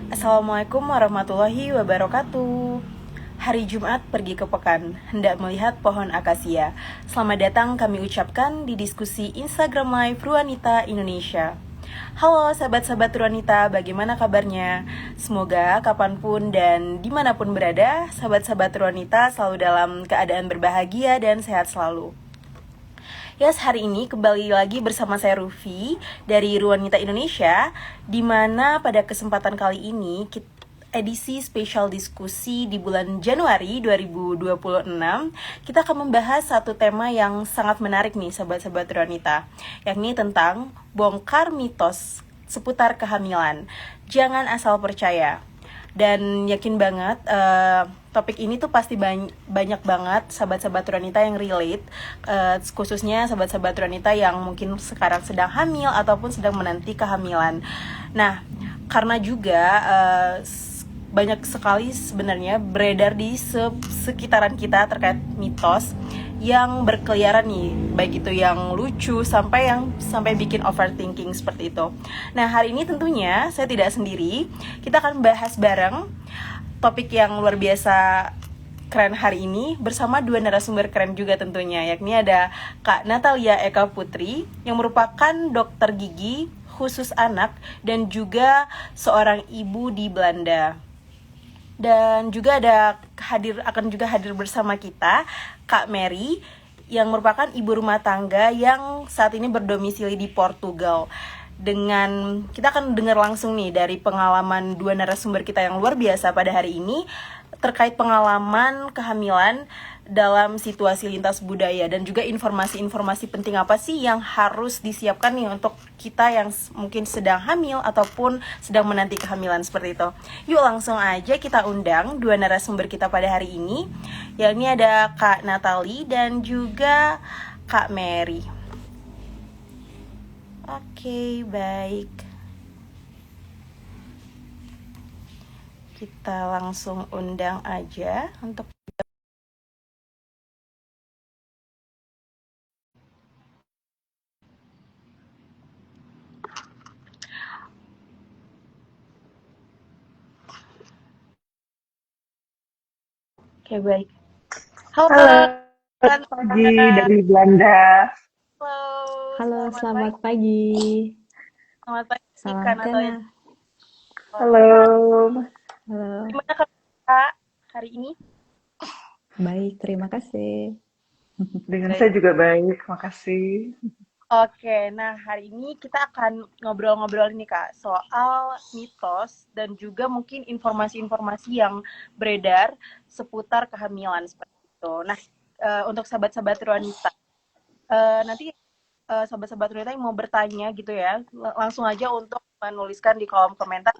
Assalamualaikum warahmatullahi wabarakatuh. Hari Jumat pergi ke pekan, hendak melihat pohon akasia. Selamat datang kami ucapkan di diskusi Instagram Live Ruanita Indonesia. Halo sahabat-sahabat Ruanita, bagaimana kabarnya? Semoga kapanpun dan dimanapun berada, sahabat-sahabat Ruanita selalu dalam keadaan berbahagia dan sehat selalu. Yes, hari ini kembali lagi bersama saya Rufi dari Ruanita Indonesia, di mana pada kesempatan kali ini edisi spesial diskusi di bulan Januari 2026, kita akan membahas satu tema yang sangat menarik nih sahabat-sahabat Ruanita, yakni tentang bongkar mitos seputar kehamilan. Jangan asal percaya. Dan yakin banget topik ini tuh pasti banyak banget sahabat-sahabat Ruanita yang relate, khususnya sahabat-sahabat Ruanita yang mungkin sekarang sedang hamil ataupun sedang menanti kehamilan. Nah, karena juga banyak sekali sebenarnya beredar di sekitaran kita terkait mitos yang berkeliaran nih, baik itu yang lucu sampai bikin overthinking seperti itu. Nah, hari ini tentunya saya tidak sendiri. Kita akan bahas bareng topik yang luar biasa keren hari ini bersama dua narasumber keren juga tentunya, yakni ada Kak Natalia Eka Putri yang merupakan dokter gigi khusus anak dan juga seorang ibu di Belanda. Dan juga akan hadir bersama kita Kak Mary yang merupakan ibu rumah tangga yang saat ini berdomisili di Portugal. Dengan kita akan dengar langsung nih dari pengalaman dua narasumber kita yang luar biasa pada hari ini terkait pengalaman kehamilan dalam situasi lintas budaya dan juga informasi-informasi penting apa sih yang harus disiapkan nih untuk kita yang mungkin sedang hamil ataupun sedang menanti kehamilan seperti itu. Yuk langsung aja kita undang dua narasumber kita pada hari ini, yakni ada Kak Natali dan juga Kak Mary. Oke, baik. Kita langsung undang aja untuk Oke, baik. Halo, Halo, Kak. pagi dari Belanda. Halo, Halo, selamat selamat pagi. pagi. Selamat pagi, Kak Salam Natalia. kenal. Halo. Halo, Gimana Kak hari ini? baik, terima kasih. Dengan Baik. saya juga baik, makasih. Oke, nah hari ini kita akan ngobrol-ngobrol nih Kak soal mitos dan juga mungkin informasi-informasi yang beredar seputar kehamilan seperti itu. Nah, untuk sahabat-sahabat wanita, nanti sahabat-sahabat wanita yang mau bertanya gitu ya, langsung aja untuk menuliskan di kolom komentar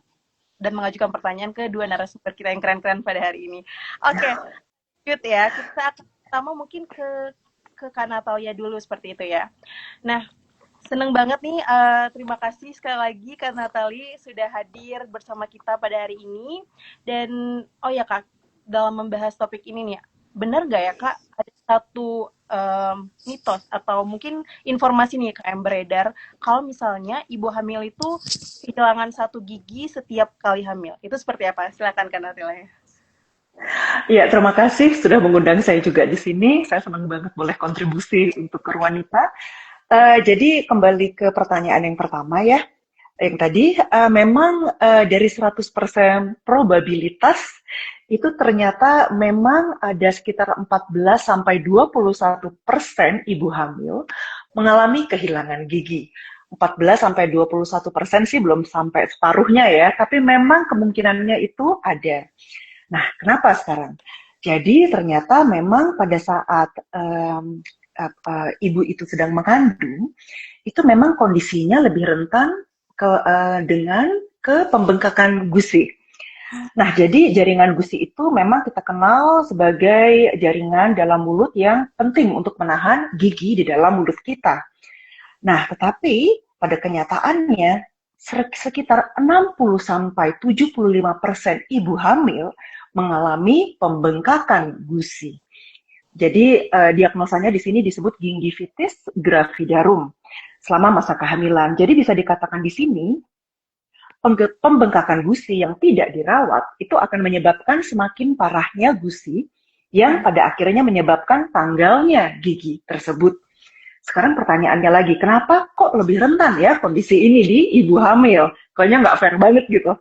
dan mengajukan pertanyaan ke dua narasumber kita yang keren-keren pada hari ini. Oke, lanjut ya. Kita akan pertama mungkin ke Kak Natalia dulu seperti itu ya. Nah, seneng banget nih. Terima kasih sekali lagi Kak Natali sudah hadir bersama kita pada hari ini. Dan oh ya Kak, dalam membahas topik ini nih, benar nggak ya Kak ada satu mitos atau mungkin informasi nih Kak yang beredar kalau misalnya ibu hamil itu kehilangan satu gigi setiap kali hamil. Itu seperti apa? Silakan Kak Natila. Ya, terima kasih sudah mengundang saya juga di sini. Saya senang banget boleh kontribusi untuk ke Wanita. Jadi kembali ke pertanyaan yang pertama ya. Yang tadi memang dari 100% probabilitas itu ternyata memang ada sekitar 14 sampai 21% ibu hamil mengalami kehilangan gigi. 14 sampai 21% sih belum sampai separuhnya ya, tapi memang kemungkinannya itu ada. Nah, kenapa sekarang? Jadi ternyata memang pada saat ibu itu sedang mengandung, itu memang kondisinya lebih rentan dengan pembengkakan gusi. Nah, jadi jaringan gusi itu memang kita kenal sebagai jaringan dalam mulut yang penting untuk menahan gigi di dalam mulut kita. Nah, tetapi pada kenyataannya sekitar 60 sampai 75% ibu hamil mengalami pembengkakan gusi. Jadi diagnosanya di sini disebut gingivitis gravidarum selama masa kehamilan. Jadi bisa dikatakan di sini pembengkakan gusi yang tidak dirawat itu akan menyebabkan semakin parahnya gusi yang pada akhirnya menyebabkan tanggalnya gigi tersebut. Sekarang pertanyaannya lagi, kenapa kok lebih rentan ya kondisi ini di ibu hamil? Kayaknya nggak fair banget gitu.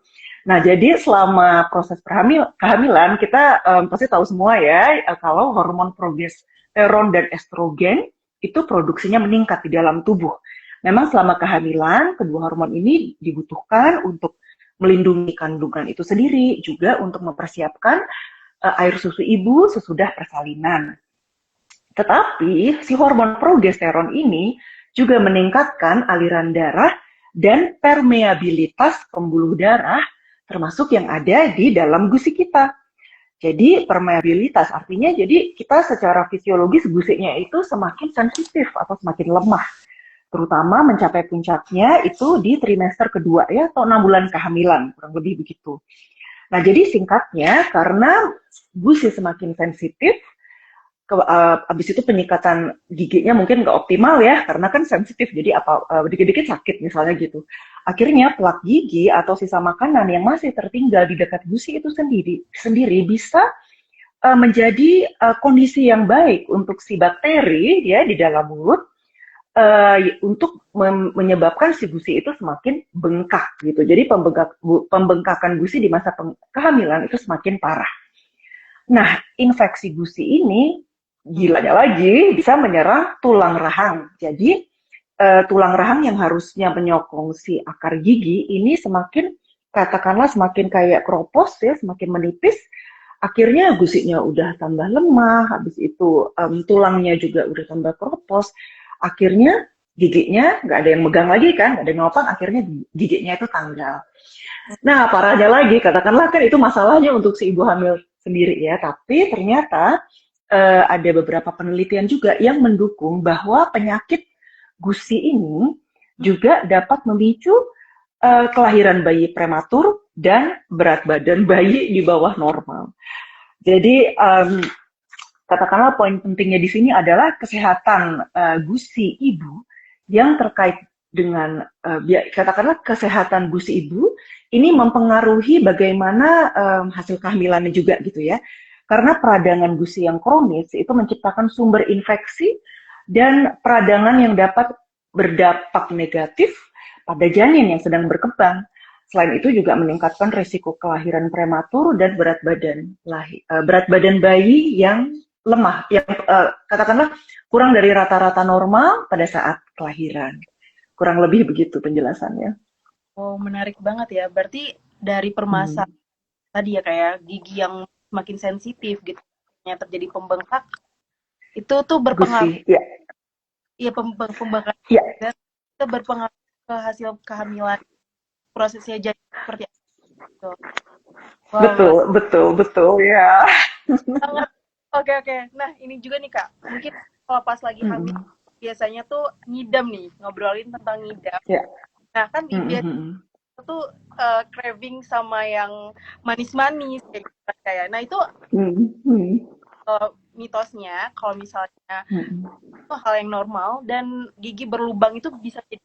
Nah, jadi selama proses kehamilan, kita pasti tahu semua ya, kalau hormon progesteron dan estrogen itu produksinya meningkat di dalam tubuh. Memang selama kehamilan, kedua hormon ini dibutuhkan untuk melindungi kandungan itu sendiri, juga untuk mempersiapkan air susu ibu sesudah persalinan. Tetapi si hormon progesteron ini juga meningkatkan aliran darah dan permeabilitas pembuluh darah termasuk yang ada di dalam gusi kita. Jadi permeabilitas artinya jadi kita secara fisiologis gusinya itu semakin sensitif atau semakin lemah. Terutama mencapai puncaknya itu di trimester kedua ya atau 6 bulan kehamilan, kurang lebih begitu. Nah, jadi singkatnya karena gusi semakin sensitif, habis itu penyikatan giginya mungkin nggak optimal ya, karena kan sensitif, jadi dikit-dikit sakit misalnya gitu. Akhirnya plak gigi atau sisa makanan yang masih tertinggal di dekat gusi itu sendiri bisa menjadi kondisi yang baik untuk si bakteri ya di dalam mulut untuk menyebabkan si gusi itu semakin bengkak gitu. Jadi pembengkakan gusi di masa kehamilan itu semakin parah. Nah, infeksi gusi ini gilanya lagi bisa menyerang tulang rahang. Jadi tulang rahang yang harusnya menyokong si akar gigi ini semakin katakanlah semakin kayak keropos ya, semakin menipis. Akhirnya gusinya udah tambah lemah, habis itu tulangnya juga udah tambah keropos. Akhirnya giginya nggak ada yang megang lagi kan, nggak ada yang nopang, akhirnya giginya itu tanggal. Nah, parahnya lagi, katakanlah kan itu masalahnya untuk si ibu hamil sendiri ya, tapi ternyata ada beberapa penelitian juga yang mendukung bahwa penyakit gusi ini juga dapat memicu kelahiran bayi prematur dan berat badan bayi di bawah normal. Jadi katakanlah poin pentingnya di sini adalah kesehatan gusi ibu yang terkait dengan katakanlah kesehatan gusi ibu ini mempengaruhi bagaimana hasil kehamilannya juga gitu ya. Karena peradangan gusi yang kronis itu menciptakan sumber infeksi dan peradangan yang dapat berdampak negatif pada janin yang sedang berkembang. Selain itu juga meningkatkan risiko kelahiran prematur dan berat badan bayi yang lemah, yang katakanlah kurang dari rata-rata normal pada saat kelahiran. Kurang lebih begitu penjelasannya. Oh, menarik banget ya. Berarti dari permasalahan tadi ya kayak gigi yang makin sensitif gitu, yang terjadi pembengkak itu tuh berpengaruh. Gusi, ya. Iya, pembengkakan Ya. itu berpengaruh ke hasil kehamilan, prosesnya jadi seperti apa gitu. Betul ya. Oke. Nah, ini juga nih Kak, mungkin kalau pas lagi hamil biasanya tuh ngidam nih, ngobrolin tentang ngidam. Yeah. Nah, kan biasanya tuh craving sama yang manis-manis kayak. Nah, itu mitosnya kalau misalnya itu hal yang normal dan gigi berlubang itu bisa jadi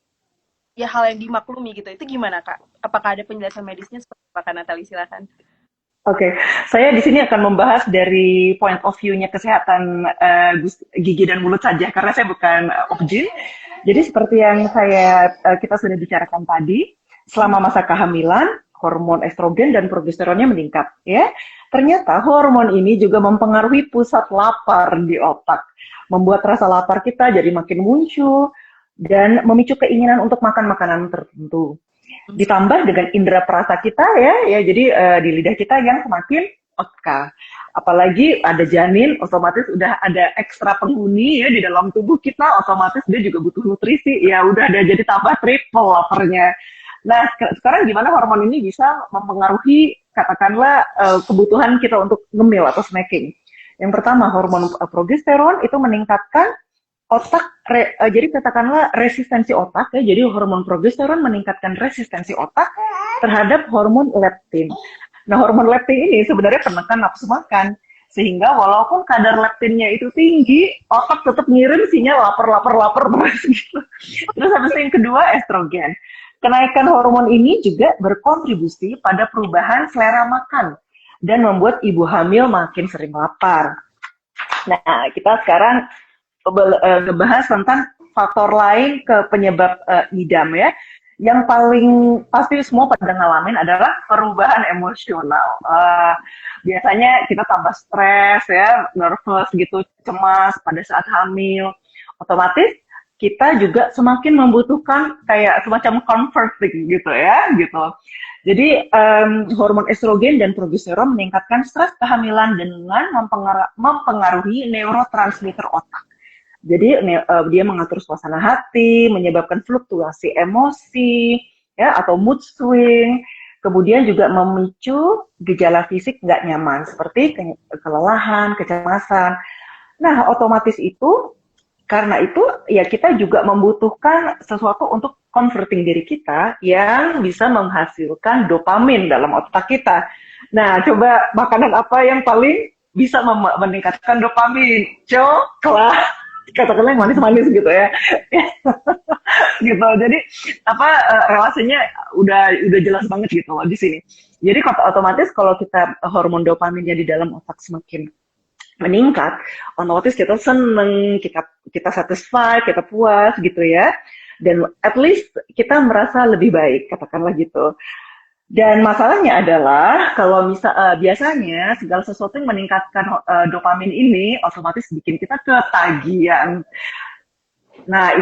ya hal yang dimaklumi gitu. Itu gimana Kak? Apakah ada penjelasan medisnya seperti apa Kak Natali? Silakan. Oke, saya di sini akan membahas dari point of view-nya kesehatan gigi dan mulut saja karena saya bukan obgyn. Jadi seperti yang kita sudah bicarakan tadi, selama masa kehamilan, hormon estrogen dan progesteronnya meningkat, ya. Ternyata hormon ini juga mempengaruhi pusat lapar di otak, membuat rasa lapar kita jadi makin muncul dan memicu keinginan untuk makan makanan tertentu. Ditambah dengan indera perasa kita ya jadi di lidah kita yang semakin peka. Apalagi ada janin, otomatis udah ada ekstra penghuni ya di dalam tubuh kita, otomatis dia juga butuh nutrisi, ya udah ada jadi tambah triple laparnya. Nah, sekarang gimana hormon ini bisa mempengaruhi katakanlah kebutuhan kita untuk ngemil atau snacking. Yang pertama, hormon progesteron itu meningkatkan otak, jadi katakanlah resistensi otak ya, jadi hormon progesteron meningkatkan resistensi otak terhadap hormon leptin. Nah, hormon leptin ini sebenarnya penekan nafsu makan, sehingga walaupun kadar leptinnya itu tinggi, otak tetap ngirim sinyal lapar terus gitu. Terus habis itu yang kedua estrogen. Kenaikan hormon ini juga berkontribusi pada perubahan selera makan dan membuat ibu hamil makin sering lapar. Nah, kita sekarang ngebahas tentang faktor lain ke penyebab ngidam ya. Yang paling pasti semua pada ngalamin adalah perubahan emosional. Biasanya kita tambah stres ya, nervous gitu, cemas pada saat hamil. Otomatis kita juga semakin membutuhkan kayak semacam comforting gitu ya, gitu. Jadi hormon estrogen dan progesteron meningkatkan stres kehamilan dengan mempengaruhi neurotransmitter otak. Jadi dia mengatur suasana hati, menyebabkan fluktuasi emosi, ya atau mood swing. Kemudian juga memicu gejala fisik nggak nyaman seperti kelelahan, kecemasan. Nah, otomatis itu karena itu ya kita juga membutuhkan sesuatu untuk converting diri kita yang bisa menghasilkan dopamin dalam otak kita. Nah, coba makanan apa yang paling bisa meningkatkan dopamin? Coklat. Katakanlah yang manis-manis gitu ya. Gitu. Jadi relasinya udah jelas banget gitu loh di sini. Jadi otomatis kalau kita hormon dopaminnya di dalam otak semakin meningkat, otomatis kita seneng, kita satisfied, kita puas gitu ya. Dan at least kita merasa lebih baik, katakanlah gitu. Dan masalahnya adalah kalau biasanya segala sesuatu yang meningkatkan dopamin ini otomatis bikin kita ketagihan. Nah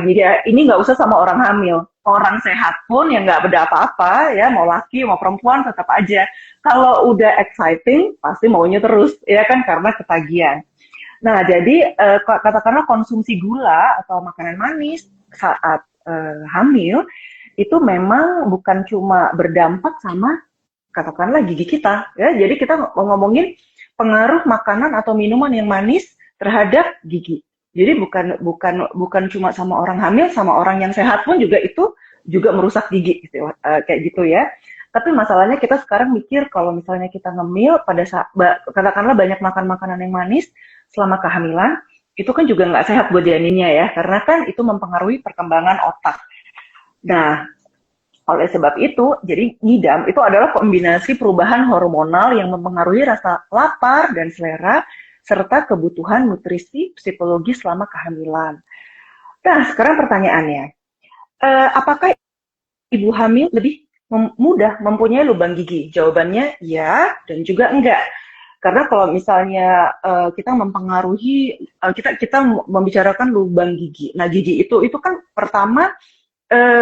ini nggak usah sama orang hamil, orang sehat pun yang nggak beda apa-apa ya, mau laki mau perempuan tetap aja. Kalau udah exciting pasti maunya terus ya kan karena ketagihan. Nah jadi katakanlah konsumsi gula atau makanan manis saat hamil itu memang bukan cuma berdampak sama katakanlah gigi kita ya. Jadi kita ngomongin pengaruh makanan atau minuman yang manis terhadap gigi. Jadi bukan cuma sama orang hamil, sama orang yang sehat pun juga itu juga merusak gigi gitu, kayak gitu ya. Tapi masalahnya kita sekarang mikir kalau misalnya kita ngemil pada saat katakanlah banyak makan makanan yang manis selama kehamilan, itu kan juga nggak sehat buat janinnya ya, karena kan itu mempengaruhi perkembangan otak. Nah, oleh sebab itu, jadi ngidam itu adalah kombinasi perubahan hormonal yang mempengaruhi rasa lapar dan selera, serta kebutuhan nutrisi psikologi selama kehamilan. Nah, sekarang pertanyaannya, apakah ibu hamil lebih mudah mempunyai lubang gigi? Jawabannya ya dan juga enggak. Karena kalau misalnya kita mempengaruhi, kita membicarakan lubang gigi. Nah, gigi itu kan pertama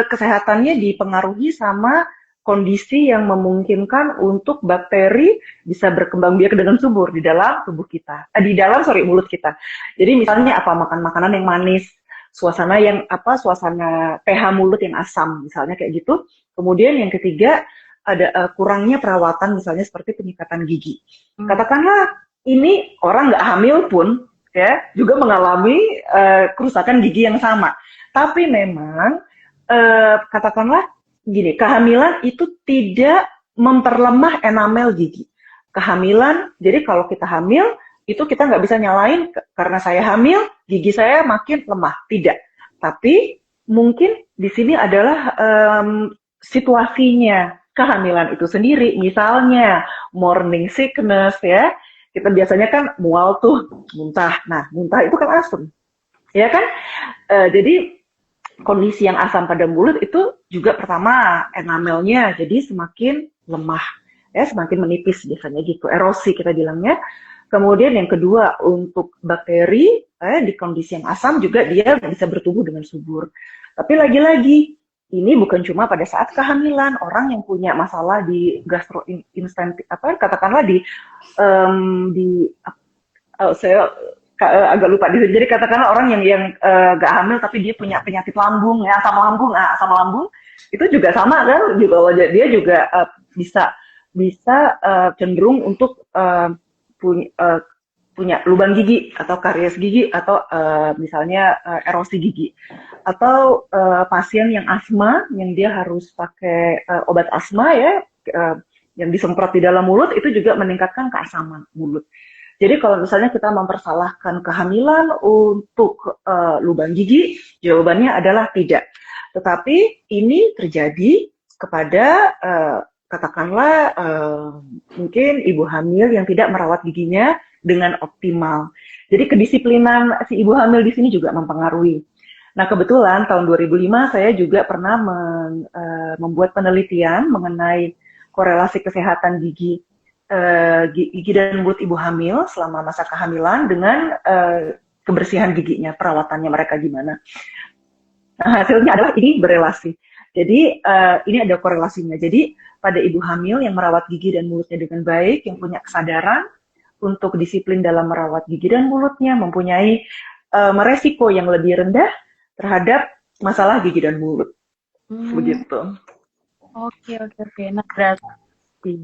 kesehatannya dipengaruhi sama kondisi yang memungkinkan untuk bakteri bisa berkembang biak dengan subur di dalam tubuh kita, mulut kita. Jadi misalnya makan makanan yang manis, suasana pH mulut yang asam, misalnya kayak gitu. Kemudian yang ketiga ada kurangnya perawatan, misalnya seperti penyikatan gigi. Katakanlah ini orang nggak hamil pun ya juga mengalami kerusakan gigi yang sama. Tapi memang katakanlah gini, kehamilan itu tidak memperlemah enamel gigi. Kehamilan, jadi kalau kita hamil, itu kita nggak bisa nyalain karena saya hamil, gigi saya makin lemah. Tidak. Tapi mungkin di sini adalah situasinya kehamilan itu sendiri. Misalnya morning sickness ya, kita biasanya kan mual tuh, muntah. Nah, muntah itu kan asam. Ya kan? Jadi kondisi yang asam pada mulut itu juga pertama enamelnya jadi semakin lemah ya, semakin menipis biasanya gitu, erosi kita bilangnya. Kemudian yang kedua untuk bakteri di kondisi yang asam juga dia bisa bertumbuh dengan subur. Tapi lagi-lagi ini bukan cuma pada saat kehamilan. Orang yang punya masalah di gastrointestinal katakanlah saya agak lupa. Jadi katakanlah orang yang gak hamil tapi dia punya penyakit lambung ya, asam lambung itu juga sama kan gitu loh. Dia juga bisa cenderung untuk punya lubang gigi atau karies gigi atau misalnya erosi gigi. Atau pasien yang asma yang dia harus pakai obat asma ya yang disemprot di dalam mulut itu juga meningkatkan keasaman mulut. Jadi kalau misalnya kita mempersalahkan kehamilan untuk lubang gigi, jawabannya adalah tidak. Tetapi ini terjadi kepada katakanlah mungkin ibu hamil yang tidak merawat giginya dengan optimal. Jadi kedisiplinan si ibu hamil di sini juga mempengaruhi. Nah, kebetulan tahun 2005 saya juga pernah membuat penelitian mengenai korelasi kesehatan gigi dan mulut ibu hamil selama masa kehamilan dengan kebersihan giginya, perawatannya mereka gimana. Nah, hasilnya adalah ini berelasi. Jadi ini ada korelasinya. Jadi pada ibu hamil yang merawat gigi dan mulutnya dengan baik, yang punya kesadaran untuk disiplin dalam merawat gigi dan mulutnya, mempunyai resiko yang lebih rendah terhadap masalah gigi dan mulut. Begitu. Oke. Nah, berarti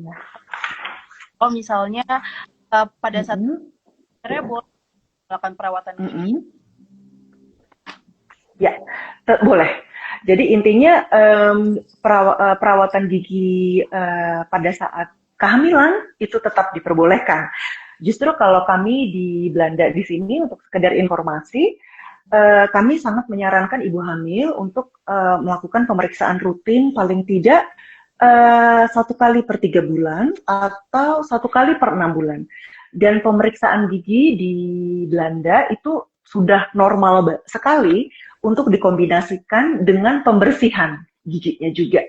kalau misalnya pada saat sebenarnya boleh melakukan perawatan gigi. Ya, boleh. Jadi intinya perawatan gigi pada saat kehamilan itu tetap diperbolehkan. Justru kalau kami di Belanda di sini untuk sekedar informasi, kami sangat menyarankan ibu hamil untuk melakukan pemeriksaan rutin paling tidak 1 kali per 3 bulan atau 1 kali per 6 bulan. Dan pemeriksaan gigi di Belanda itu sudah normal sekali untuk dikombinasikan dengan pembersihan giginya juga,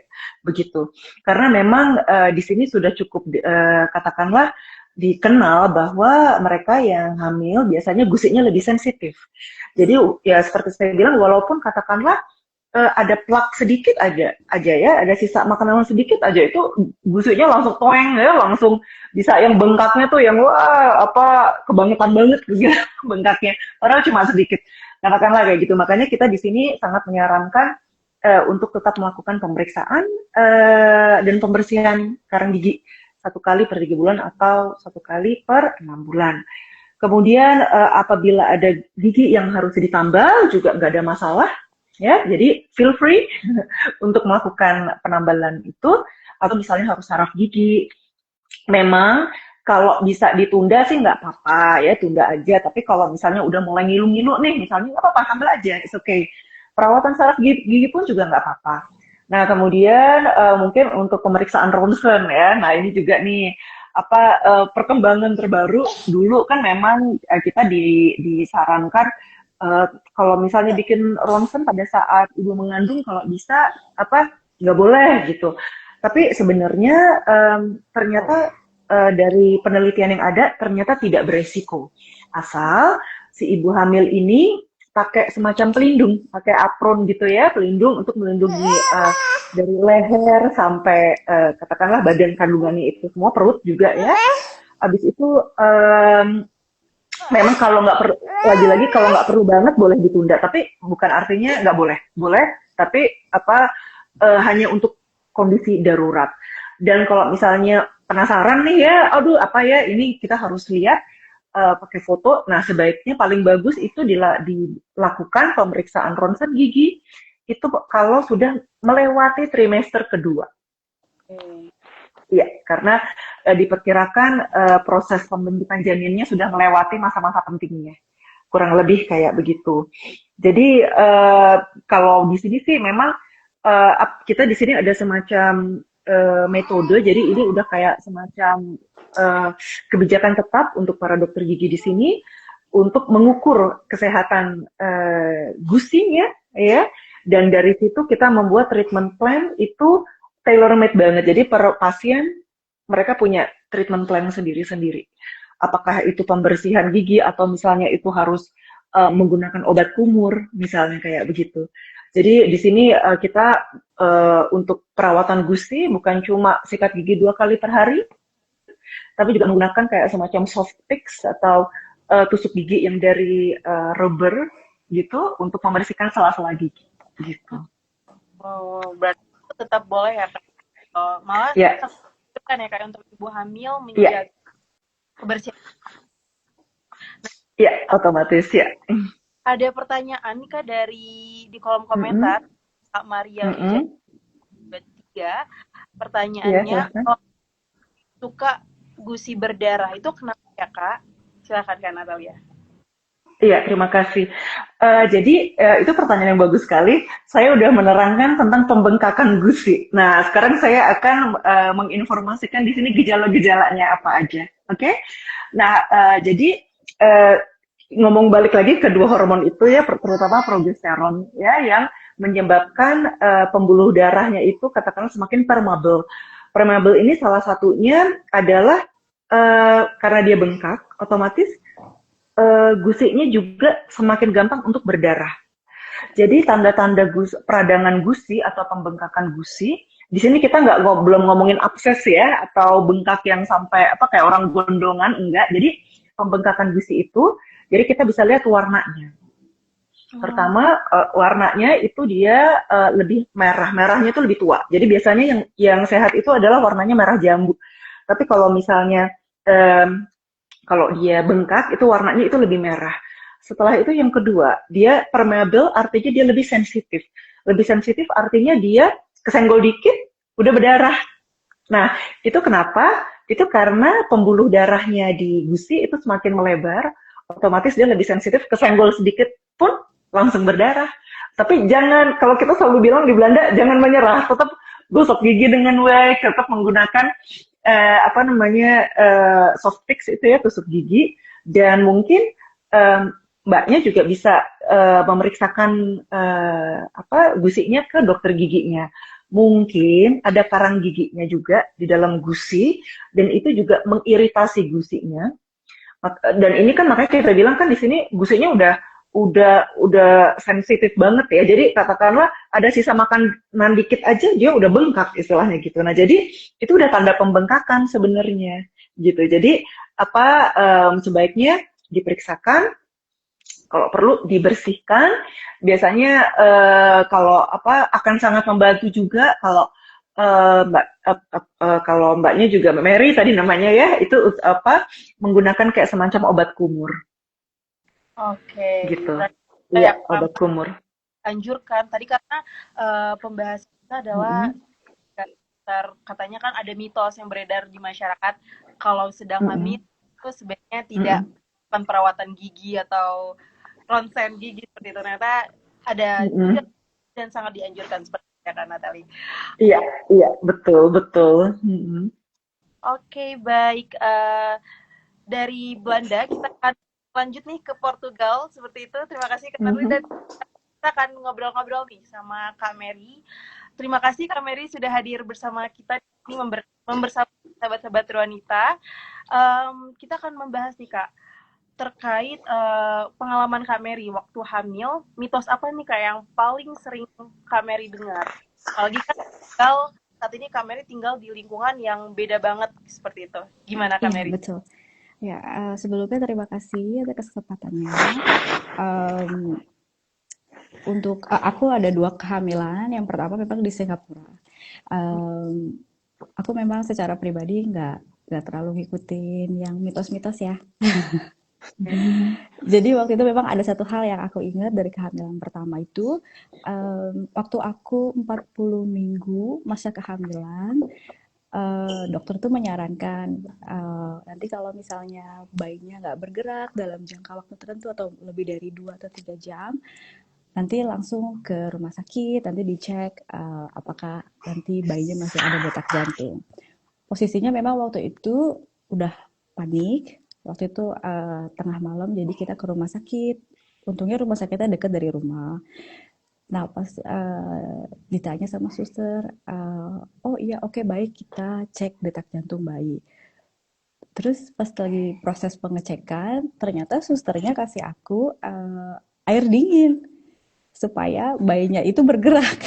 begitu. Karena memang di sini sudah cukup katakanlah dikenal bahwa mereka yang hamil biasanya gusinya lebih sensitif. Jadi ya seperti saya bilang, walaupun katakanlah ada plak sedikit aja ya, ada sisa makanan sedikit aja itu gusinya langsung toeng ya, langsung bisa yang bengkaknya tuh yang wah apa kebangetan banget gitu bengkaknya. Padahal cuma sedikit. Katakanlah kayak gitu. Makanya kita di sini sangat menyarankan untuk tetap melakukan pemeriksaan dan pembersihan karang gigi 1 kali per 3 bulan atau 1 kali per 6 bulan. Kemudian apabila ada gigi yang harus ditambal juga nggak ada masalah, ya. Jadi feel free untuk melakukan penambalan itu, atau misalnya harus saraf gigi. Memang kalau bisa ditunda sih nggak apa-apa ya, tunda aja. Tapi kalau misalnya udah mulai ngilu-ngilu nih, misalnya nggak apa-apa, tambal aja, it's okay. Perawatan saraf gigi pun juga nggak apa-apa. Nah, kemudian mungkin untuk pemeriksaan ronsen ya. Nah, ini juga nih perkembangan terbaru. Dulu kan memang kita disarankan kalau misalnya bikin ronsen pada saat ibu mengandung kalau bisa nggak boleh gitu. Tapi sebenarnya ternyata dari penelitian yang ada ternyata tidak beresiko. Asal si ibu hamil ini pakai semacam pelindung, pakai apron gitu ya, pelindung untuk melindungi dari leher sampai katakanlah badan kandungannya itu semua, perut juga ya. Habis itu memang kalau nggak perlu, lagi-lagi kalau nggak perlu banget boleh ditunda, tapi bukan artinya nggak boleh, tapi hanya untuk kondisi darurat. Dan kalau misalnya penasaran nih ya, aduh apa ya ini kita harus lihat pakai foto. Nah, sebaiknya paling bagus itu dilakukan pemeriksaan ronsen gigi itu kalau sudah melewati trimester kedua. Iya, karena diperkirakan proses pembentukan janinnya sudah melewati masa-masa pentingnya. Kurang lebih kayak begitu. Jadi kalau di sini sih memang kita di sini ada semacam metode, jadi ini udah kayak semacam kebijakan tetap untuk para dokter gigi di sini untuk mengukur kesehatan gusinya ya, dan dari situ kita membuat treatment plan itu tailor-made banget. Jadi per pasien mereka punya treatment plan sendiri-sendiri. Apakah itu pembersihan gigi atau misalnya itu harus menggunakan obat kumur misalnya kayak begitu. Jadi di sini kita untuk perawatan gusi bukan cuma sikat gigi 2 kali per hari, tapi juga menggunakan kayak semacam soft picks atau tusuk gigi yang dari rubber gitu untuk membersihkan sela-sela gigi gitu. Oh, berarti tetap boleh ya Kak? Malah kan ya Kak untuk ibu hamil menjaga kebersihan. Iya, otomatis ya. Ada pertanyaan nih Kak di kolom komentar Kak Maria 3. Pertanyaannya, kalau suka gusi berdarah itu kenapa ya Kak? Silakan Kak Natalia. Iya, terima kasih. Jadi itu pertanyaan yang bagus sekali. Saya udah menerangkan tentang pembengkakan gusi. Nah, sekarang saya akan menginformasikan di sini gejala-gejalanya apa aja. Oke? Nah, jadi eh, ngomong balik lagi ke dua hormon itu ya, terutama progesteron ya, yang menyebabkan pembuluh darahnya itu katakanlah semakin permeable. Permeable ini salah satunya adalah karena dia bengkak, otomatis gusinya juga semakin gampang untuk berdarah. Jadi tanda-tanda peradangan gusi atau pembengkakan gusi, di sini kita belum ngomongin abses ya atau bengkak yang sampai apa kayak orang gondongan, enggak. Jadi pembengkakan gusi itu, jadi kita bisa lihat warnanya. Pertama warnanya itu dia lebih merah, merahnya itu lebih tua. Jadi biasanya yang sehat itu adalah warnanya merah jambu. Tapi kalau misalnya kalau dia bengkak itu warnanya itu lebih merah. Setelah itu yang kedua, dia permeable artinya dia lebih sensitif. Lebih sensitif artinya dia kesenggol dikit udah berdarah. Nah, itu kenapa? Itu karena pembuluh darahnya di gusi itu semakin melebar, otomatis dia lebih sensitif, kesenggol sedikit pun langsung berdarah. Tapi jangan, kalau kita selalu bilang di Belanda, jangan menyerah, tetap gosok gigi dengan baik, tetap menggunakan apa namanya soft fix itu ya, tusuk gigi, dan mungkin mbaknya juga bisa memeriksakan apa gusinya ke dokter giginya. Mungkin ada karang giginya juga di dalam gusi dan itu juga mengiritasi gusinya. Dan ini kan makanya kita bilang kan di sini gusinya udah sensitif banget ya. Jadi katakanlah ada sisa makanan dikit aja dia udah bengkak istilahnya gitu. Nah, jadi itu udah tanda pembengkakan sebenarnya gitu. Jadi apa sebaiknya diperiksakan, kalau perlu dibersihkan. Biasanya kalau apa akan sangat membantu juga kalau kalau mbaknya juga Mary tadi namanya ya, itu apa menggunakan kayak semacam obat kumur Oke, gitu. berarti Iya, kayak obat kumur. anjurkan tadi karena pembahasan kita adalah Mm-mm, katanya kan ada mitos yang beredar di masyarakat kalau sedang hamil mm-mm, itu sebaiknya tidak mm-mm, melakukan perawatan gigi atau ronsen gigi seperti itu. Ternyata ada juga mm-mm. dan sangat dianjurkan seperti itu ya kan Natali. Iya, iya, betul, betul. Mm-mm, Oke, baik. Dari Belanda kita akan lanjut nih ke Portugal seperti itu. Terima kasih Kak Natali dan mhm. kita akan ngobrol-ngobrol nih sama Kak Mary. Terima kasih Kak Mary sudah hadir bersama kita ini membersama sahabat-sahabat wanita. Kita akan membahas nih Kak terkait pengalaman Kak Mary waktu hamil. Mitos apa nih Kak yang paling sering Kak Mary dengar? Apalagi kan saat ini Kak Mary tinggal di lingkungan yang beda banget seperti itu. Gimana Kak Iya, Mary? betul. Ya, sebelumnya terima kasih atas kesempatannya. Em, untuk aku ada 2 kehamilan. Yang pertama memang di Singapura. Em, aku memang secara pribadi nggak terlalu ngikutin yang mitos-mitos ya. Jadi waktu itu memang ada satu hal yang aku ingat dari kehamilan pertama itu, waktu aku 40 minggu masa kehamilan, dokter tuh menyarankan nanti kalau misalnya bayinya nggak bergerak dalam jangka waktu tertentu atau lebih dari 2 atau 3 jam, nanti langsung ke rumah sakit, nanti dicek apakah nanti bayinya masih ada detak jantung. Posisinya memang waktu itu udah panik. Waktu itu tengah malam, jadi kita ke rumah sakit. Untungnya rumah sakitnya dekat dari rumah. Nah, pas ditanya sama suster, oh iya oke baik kita cek detak jantung bayi. Terus pas lagi proses pengecekan, ternyata susternya kasih aku air dingin supaya bayinya itu bergerak.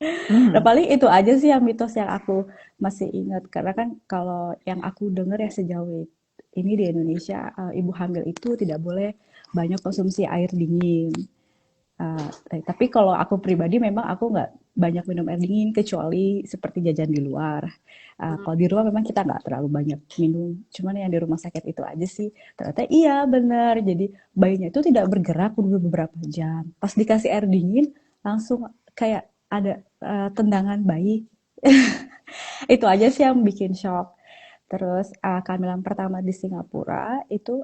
Nah, Hmm. paling itu aja sih yang mitos yang aku masih ingat. Karena kan kalau yang aku dengar ya sejauh ini di Indonesia, ibu hamil itu tidak boleh banyak konsumsi air dingin. Tapi kalau aku pribadi memang aku nggak banyak minum air dingin kecuali seperti jajan di luar. Kalau di rumah memang kita nggak terlalu banyak minum. Cuman yang di rumah sakit itu aja sih. Ternyata iya benar. Jadi bayinya itu tidak bergerak dulu beberapa jam. Pas dikasih air dingin langsung kayak ada tendangan bayi. Itu aja sih yang bikin shock. Terus kehamilan pertama di Singapura itu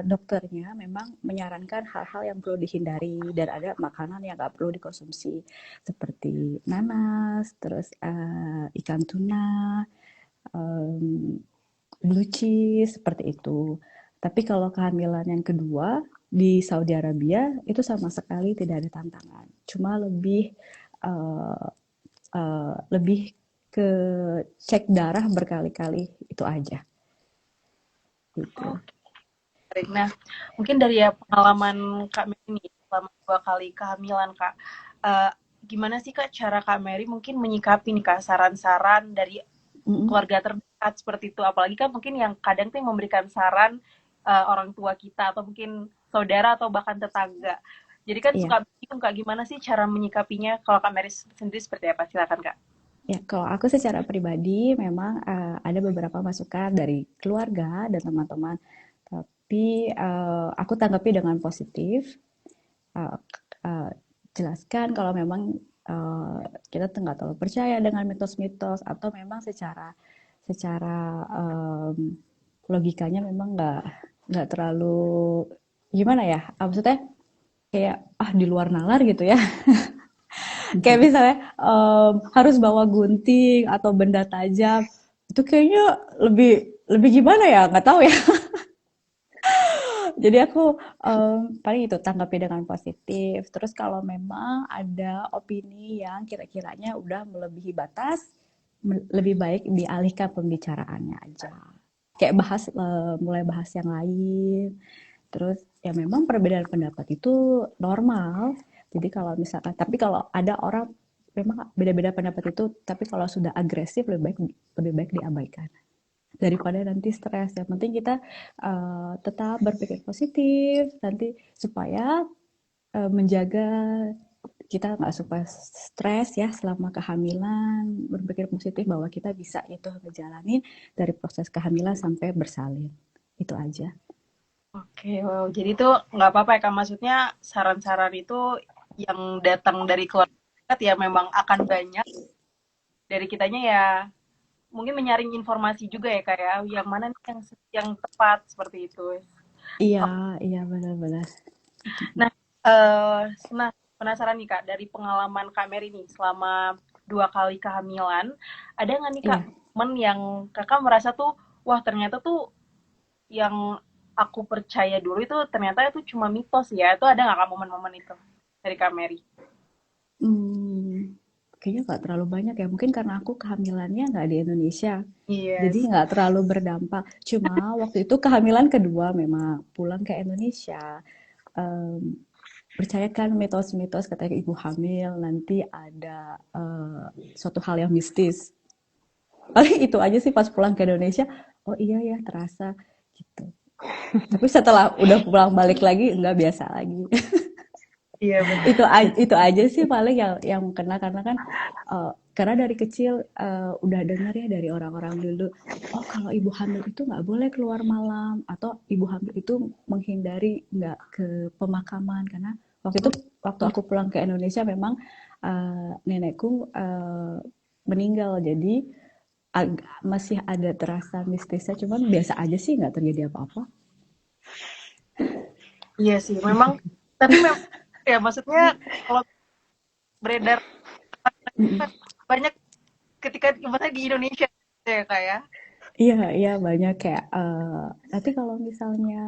dokternya memang menyarankan hal-hal yang perlu dihindari dan ada makanan yang nggak perlu dikonsumsi seperti nanas, terus ikan tuna, em, blue cheese seperti itu. Tapi kalau kehamilan yang kedua di Saudi Arabia itu sama sekali tidak ada tantangan. Cuma eh, lebih ke cek darah berkali-kali itu aja gitu. Oke, baik. Nah, mungkin dari ya pengalaman Kak Mary ini selama 2 kali kehamilan Kak, eh, gimana sih Kak cara Kak Mary mungkin menyikapi nih Kak saran-saran dari Mm-mm. keluarga terdekat seperti itu, apalagi kan mungkin yang kadang tuh yang memberikan saran orang tua kita atau mungkin saudara atau bahkan tetangga. Jadi kan suka Iya, bingung Kak gimana sih cara menyikapinya. Kalau Kak Mary sendiri seperti apa? Silakan Kak. ya kalau aku secara pribadi memang ada beberapa masukan dari keluarga dan teman-teman, tapi aku tanggapi dengan positif. uh, uh, Jelaskan kalau memang kita nggak terlalu percaya dengan mitos-mitos atau memang secara secara logikanya memang nggak terlalu gimana ya, maksudnya kayak di luar nalar gitu ya. Kayak misalnya harus bawa gunting atau benda tajam itu kayaknya lebih lebih gimana ya, nggak tahu ya. Jadi aku paling itu tanggapi dengan positif. Terus kalau memang ada opini yang kira-kiranya udah melebihi batas, lebih baik dialihkan pembicaraannya aja. Kayak mulai bahas yang lain. Terus ya memang perbedaan pendapat itu normal. Jadi kalau misalkan, tapi kalau ada orang memang beda-beda pendapat itu, tapi kalau sudah agresif lebih baik diabaikan daripada nanti stres. Yang penting kita tetap berpikir positif nanti supaya menjaga kita nggak suka stres ya selama kehamilan, berpikir positif bahwa kita bisa itu ngejalanin dari proses kehamilan sampai bersalin. Itu aja. Oke, wow. Jadi itu nggak apa-apa ya Kak. Maksudnya saran-saran itu yang datang dari keluarga dekat ya memang akan banyak. Dari kitanya ya mungkin menyaring informasi juga ya Kak ya. Yang mana nih yang tepat seperti itu. Iya, iya benar-benar. Nah, nah penasaran nih Kak, dari pengalaman Kak Mary nih selama 2 kali kehamilan, ada nggak nih Kak Iya. momen yang Kakak merasa tuh, wah ternyata tuh yang aku percaya dulu itu ternyata itu cuma mitos ya. Itu ada nggak Kak momen-momen itu dari Kak Mary? Kayaknya nggak terlalu banyak ya. Mungkin karena aku kehamilannya nggak di Indonesia. Jadi Yes. nggak terlalu berdampak. Cuma waktu itu kehamilan kedua memang pulang ke Indonesia. em, Percayakan mitos-mitos ketika ibu hamil nanti ada suatu hal yang mistis. Paling itu aja sih pas pulang ke Indonesia. Oh iya ya terasa gitu. Tapi setelah udah pulang balik lagi nggak biasa lagi. Iya benar. Itu aja sih paling yang kena karena kan karena dari kecil udah dengar ya dari orang-orang dulu, oh kalau ibu hamil itu nggak boleh keluar malam atau ibu hamil itu menghindari nggak ke pemakaman karena waktu aku pulang ke Indonesia memang nenekku meninggal jadi masih ada terasa mistisnya cuman biasa aja sih nggak terjadi apa-apa. Iya sih, memang. Tapi memang ya maksudnya kalau beredar banyak ketika ibaratnya di Indonesia ya Kak ya. Iya, iya banyak kayak nanti kalau misalnya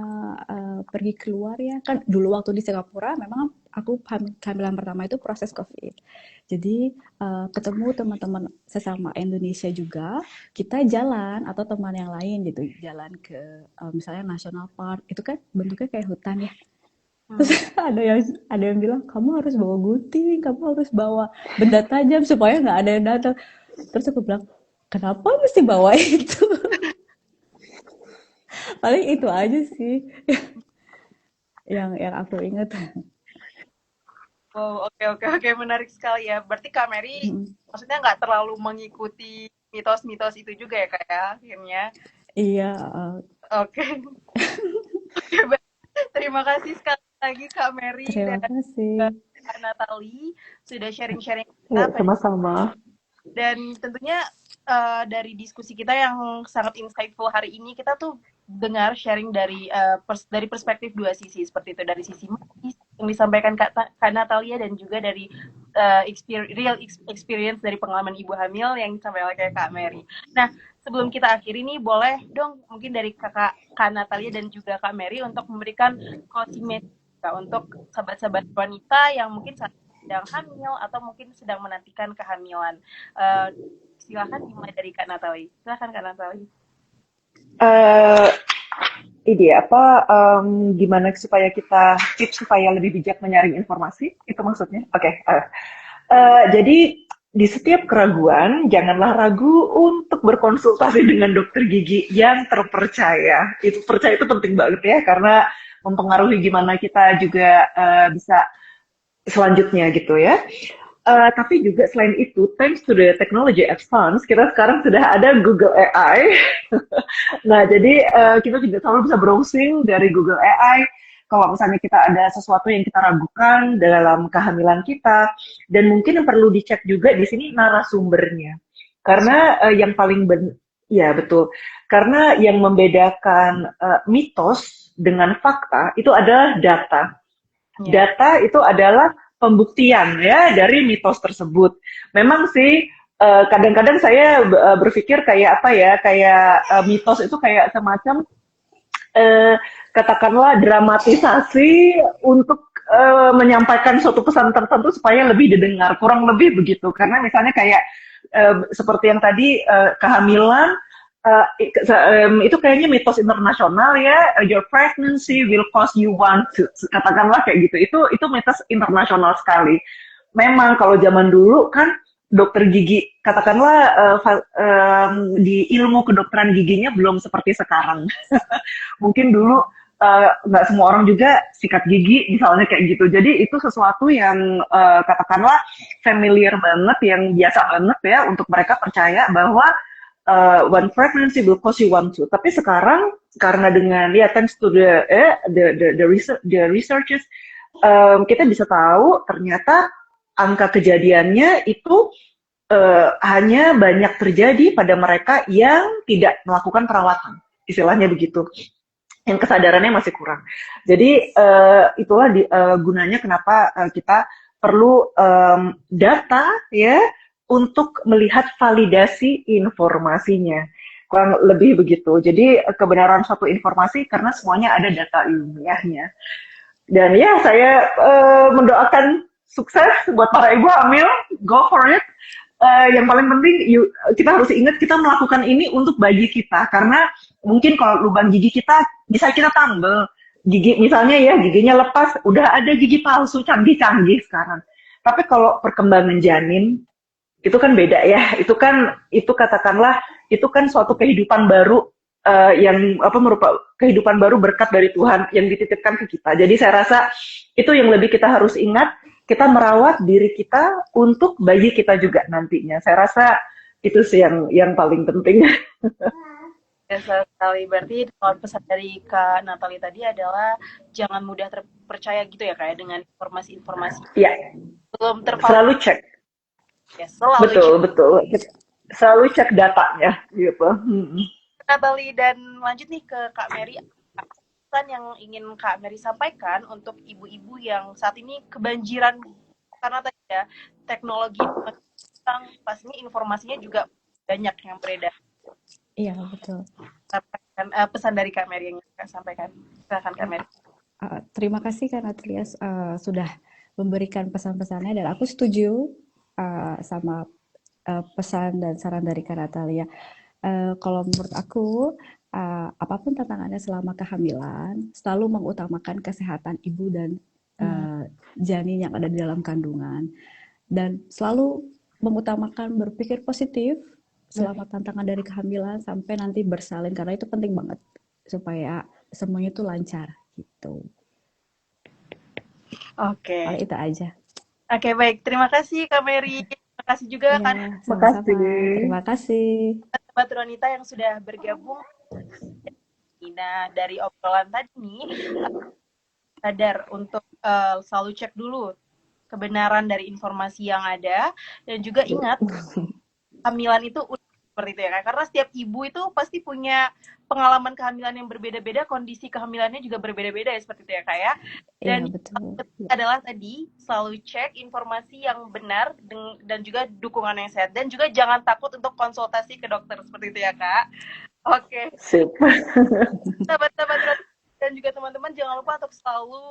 pergi keluar ya kan dulu waktu di Singapura memang aku kehamilan pertama itu proses COVID. Jadi ketemu teman-teman sesama Indonesia juga, kita jalan atau teman yang lain gitu, jalan ke misalnya National Park, itu kan bentuknya kayak hutan ya. Terus Hmm. ada yang bilang kamu harus bawa gunting, kamu harus bawa benda tajam supaya nggak ada yang datang. Terus aku bilang, kenapa mesti bawa itu? Paling itu aja sih yang aku inget. Oh, oke oke oke, menarik sekali ya. Berarti Kak Mary maksudnya nggak terlalu mengikuti mitos-mitos itu juga ya Kak ya akhirnya. Iya, Oke. Oke, baik. Terima kasih sekali lagi Kak Mary terima dan kasih. Kak Natali sudah sharing-sharing kita Ya, pada sama-sama. Dan tentunya dari diskusi kita yang sangat insightful hari ini, kita tuh dengar sharing dari dari perspektif dua sisi seperti itu, dari sisi medis yang disampaikan Kak Natalia dan juga dari real experience dari pengalaman ibu hamil yang disampaikan oleh Kak Mary. Nah, sebelum kita akhiri nih, boleh dong mungkin dari Kak Natalia dan juga Kak Mary untuk memberikan closing message untuk sahabat-sahabat wanita yang mungkin sedang hamil atau mungkin sedang menantikan kehamilan. Uh, Silakan dimulai dari Kak Natali. Silakan Kak Natali. Eh, ide apa gimana supaya kita tips supaya lebih bijak menyaring informasi itu maksudnya oke. Jadi di setiap keraguan janganlah ragu untuk berkonsultasi dengan dokter gigi yang terpercaya. Itu percaya itu penting banget ya karena mempengaruhi gimana kita juga bisa selanjutnya gitu ya. Tapi juga selain itu, thanks to the technology advance, kita sekarang sudah ada Google AI. Nah, jadi kita juga selalu bisa browsing dari Google AI. Kalau misalnya kita ada sesuatu yang kita ragukan dalam kehamilan kita, dan mungkin yang perlu dicek juga di sini narasumbernya. Karena yang paling ya betul. Karena yang membedakan mitos dengan fakta itu adalah data. Data itu adalah pembuktian ya dari mitos tersebut. Memang sih kadang-kadang saya berpikir kayak apa ya, kayak mitos itu kayak semacam katakanlah dramatisasi untuk menyampaikan suatu pesan tertentu supaya lebih didengar, kurang lebih begitu. Karena misalnya kayak seperti yang tadi kehamilan itu kayaknya mitos internasional ya, your pregnancy will cost you one tooth, katakanlah kayak gitu. Itu mitos internasional sekali. Memang kalau zaman dulu kan dokter gigi katakanlah di ilmu kedokteran giginya belum seperti sekarang. Mungkin dulu nggak semua orang juga sikat gigi misalnya kayak gitu. Jadi itu sesuatu yang katakanlah familiar banget, yang biasa banget ya untuk mereka percaya bahwa one pregnancy will cost you one tooth. Tapi sekarang karena dengan ya thanks to the researchers kita bisa tahu ternyata angka kejadiannya itu hanya banyak terjadi pada mereka yang tidak melakukan perawatan, istilahnya begitu. Yang kesadarannya masih kurang. Jadi itulah gunanya kenapa kita perlu data ya untuk melihat validasi informasinya. Kurang lebih begitu. Jadi kebenaran suatu informasi karena semuanya ada data ilmiahnya. Dan ya saya mendoakan sukses buat para ibu hamil, go for it. Yang paling penting kita harus ingat kita melakukan ini untuk bayi kita, karena mungkin kalau lubang gigi kita bisa kita tambal gigi misalnya ya, giginya lepas, udah ada gigi palsu canggih-canggih sekarang. Tapi kalau perkembangan janin itu kan beda ya, itu katakanlah itu kan suatu kehidupan baru yang merupakan kehidupan baru berkat dari Tuhan yang dititipkan ke kita. Jadi saya rasa itu yang lebih kita harus ingat, kita merawat diri kita untuk bayi kita juga nantinya. Saya rasa itu sih yang paling penting. Ya, sekali. Berarti kalau pesan dari Kak Natali tadi adalah jangan mudah terpercaya gitu ya kayak dengan informasi-informasi Ya, belum selalu cek. Ya, selalu Betul, cek. betul. Selalu cek datanya gitu. Natali, dan lanjut nih ke Kak Mary. Pesan yang ingin Kak Mary sampaikan untuk ibu-ibu yang saat ini kebanjiran karena tadi ya teknologi pastinya informasinya juga banyak yang beredar. Iya, betul. Pesan dari Kak Mary yang ingin sampaikan. Silakan Kak Mary. Terima kasih karena Trias sudah memberikan pesan-pesannya dan aku setuju sama pesan dan saran dari Kak Natalia. Kalau menurut aku apapun tantangannya selama kehamilan, selalu mengutamakan kesehatan ibu dan janin yang ada di dalam kandungan, dan selalu mengutamakan berpikir positif selama tantangan dari kehamilan sampai nanti bersalin, karena itu penting banget supaya semuanya itu lancar gitu. Oke. Itu aja. Oke, baik. Terima kasih Kak Mary. Terima kasih juga ya, kan. Sama-sama. Terima kasih. Sobat wanita yang sudah bergabung. Nah, dari obrolan tadi nih, sadar untuk selalu cek dulu kebenaran dari informasi yang ada, dan juga ingat kehamilan itu unik seperti itu ya Kak. Karena setiap ibu itu pasti punya pengalaman kehamilan yang berbeda-beda, kondisi kehamilannya juga berbeda-beda ya seperti itu ya Kak ya. Iya, Dan betul. adalah tadi selalu cek informasi yang benar dan juga dukungan yang sehat, dan juga jangan takut untuk konsultasi ke dokter seperti itu ya Kak. Oke, Sip. sahabat-sahabat dan juga teman-teman jangan lupa untuk selalu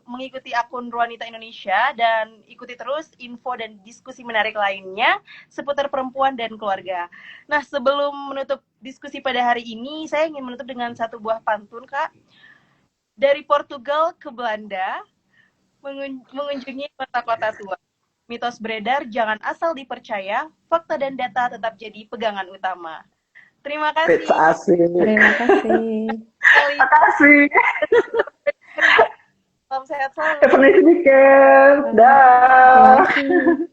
mengikuti akun Ruanita Indonesia dan ikuti terus info dan diskusi menarik lainnya seputar perempuan dan keluarga. Nah, sebelum menutup diskusi pada hari ini, saya ingin menutup dengan satu buah pantun Kak. Dari Portugal ke Belanda, mengunjungi kota-kota tua. Mitos beredar, jangan asal dipercaya, fakta dan data tetap jadi pegangan utama. Terima kasih. Asik. Terima kasih. Terima kasih. Salam sehat selalu. Have a nice weekend. Terima Dah. kasih.